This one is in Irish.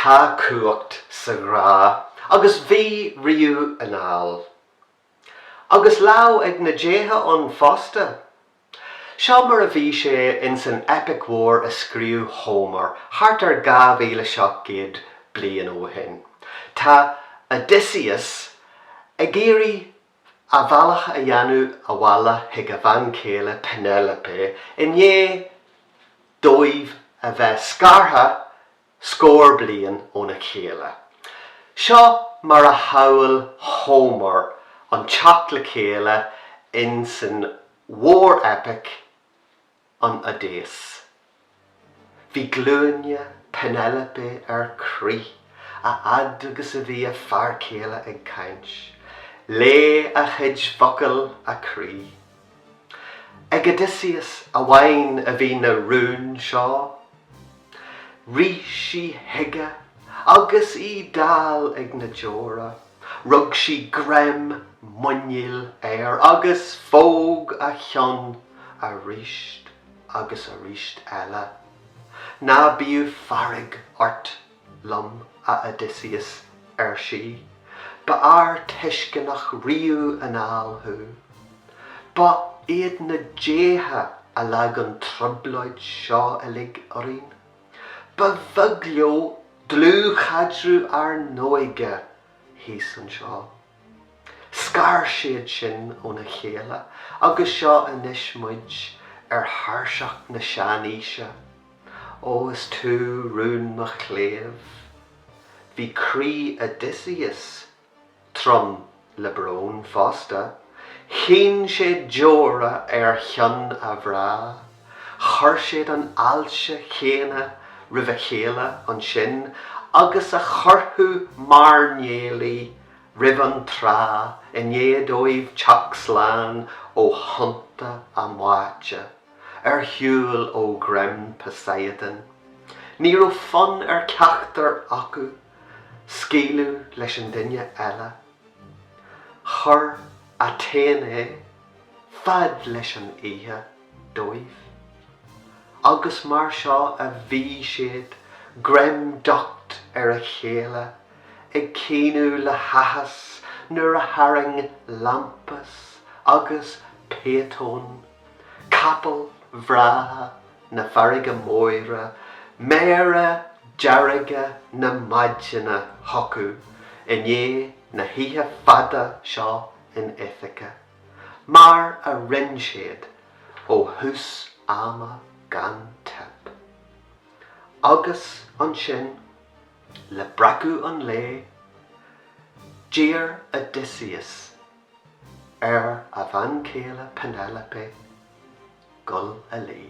tá cuacht sa grá, agus bhí riú anál. Agus lau ag na détha an fosta. Seo mar a bhí sé in san epic war a scríú Homer, hart ar 2007 bliain ó hin. Tá Odaiséis a géirí a bhealach a dhéanú a bhalla hiag a bhain céile Penelope in dhé dóibh a bheith scartha scór bliain óna chéile. Seo mar a hail Homer an teach le chéile in san war epic an Odaiséis. Bhí glúine Penelope ar crí a ad agus a bhí a fear céile ag caint. Lé a chuid focail a crí. Ag Odaiséis a bhain a bhí na rún seo. Rís sí hiige agus í dal ag na jóra. Rug sí grem muinneal agus fóg a cheann a ríist agus a ríist eile. Na bíú farrig ort lom a Odaiséis ar sí. Ba ar tuiscinach riú anál thu. Ba iad na détha a lag an trublaid seo a lig orín. Ba bheagleo dlú chadrú ar nóige hís an seo. Scar siad sin óna chéile agus seo a nismuid ar thairsach na seaníise. Ó is tú rún na chléamh. Bhí crí Odaiséis trom le brón fosta. Chin sé jóra ar cheann a bhrá. Chur séad an ailse chéine ribh chéile an sin agus a chorthú marnéalaí ribh an trá in dhé dóibh teach sláán ó honta a máite ar hiúil ó grem Poseidon. Ní raibh fun ar ceachtar acu scíliú leis an duine eile. Chur a téana fad leis an ihe dóibh. Agus mar seo a bhí siad grem docht ar a chéile ag cíniú le hathas nuair a haring lampas agus péitón. Capal bhrátha na farige móire méire dearige na maidine hocu in dhé na hithe fada seo in Ithaca. Mar a rinn siad ó thús ama gan tep. Agus an sin le bracú an lé dír Odaiséis ar a bhain céile Penelope gul a lé.